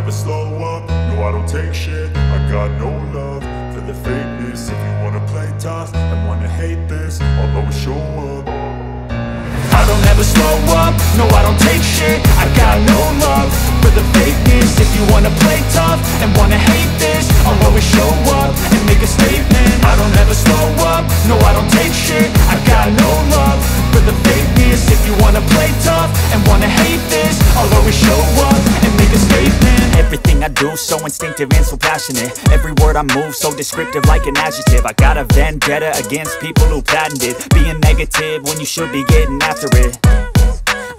never slow up, no I don't take shit. I got no love for the fakeness. If you wanna play tough and wanna hate this, I'll always show up. I don't ever slow up, no I don't take shit. I got no love for the fakeness. If you wanna play tough and wanna hate this, I'll always show up and make a statement. I don't ever slow up, no I don't take shit. I got no love for the fakeness. If you wanna play tough and wanna hate this, I'll always show up and make a statement. Everything I do so instinctive and so passionate. Every word I move so descriptive like an adjective. I got a vendetta against people who patented being negative when you should be getting after it.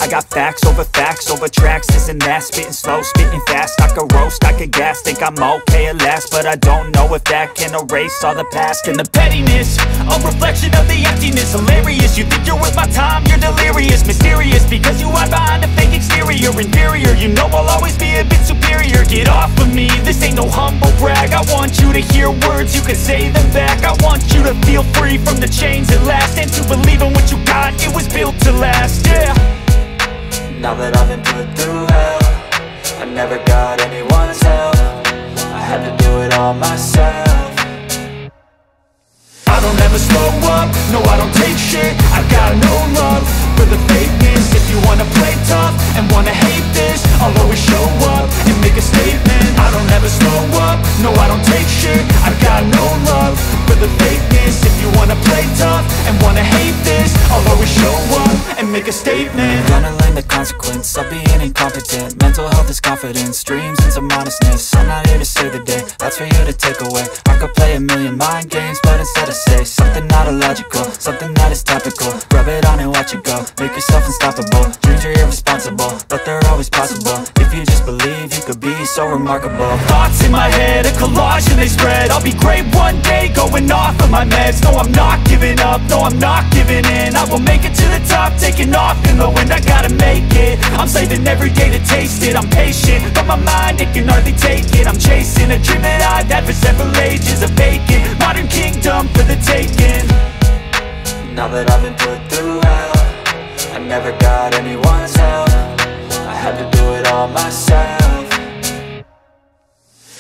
I got facts over tracks, this and that. Spitting slow, spitting fast. I could roast, I could gas. Think I'm okay at last, but I don't know if that can erase all the past. And the pettiness, a reflection of the emptiness. Hilarious, you think you're worth my time, you're delirious. Mysterious, because you hide behind a fake exterior. Inferior, you know I'll always be a bit superior. Get off of me, this ain't no humble brag. I want you to hear words, you can say them back. I want you to feel free from the chains at last, and to believe in what you got, it was built to last, yeah. Now that I've been put through hell, I never got anyone's help. I had to do it all myself. I don't ever slow up, no I don't take shit. I got no love for the fakeness. If you wanna play tough and wanna hate this, I'll always show up and make a statement. I don't ever slow up, no I don't take shit. I got no love for the fakeness. If you wanna play tough and wanna hate this, I'll always show up and make a statement. Gonna learn the consequence of being incompetent. Mental health is confidence, dreams and some honestness. I'm not here to save the day, that's for you to take away. I could play a million mind games, but instead I say something not illogical, something that is topical. Rub it on and watch it go, make yourself unstoppable. Dreams are irresponsible, but they're always possible. If you just believe, you could be so remarkable. Thoughts in my head, a collage and they spread. I'll be great one day, going off of my meds. No, I'm not giving up, no, I'm not giving in. I will make it to the top, taking off in the wind. I gotta make it, I'm saving every day to taste it. I'm patient, but my mind, it can hardly take it. I'm chasing a dream that I've had for several ages. A vacant, modern kingdom for the taking. Now that I've been put through hell, I never got anyone's help. I had to do it all myself.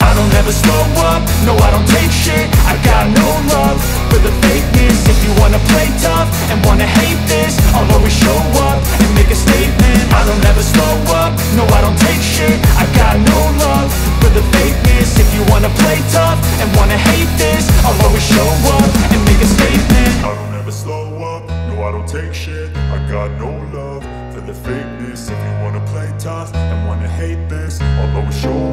I don't ever slow up, no I don't take shit. I got no love for the fakeness. If you wanna play tough and wanna hate this, I'll always show up and make a statement. I don't ever slow up, no I don't take shit. I got no love for the fakeness. If you wanna play tough and wanna hate this, I'll always show up and make a statement. I don't ever slow up, no I don't take shit. I got no love for the fakeness. If you wanna play tough and wanna hate this, I'll always show up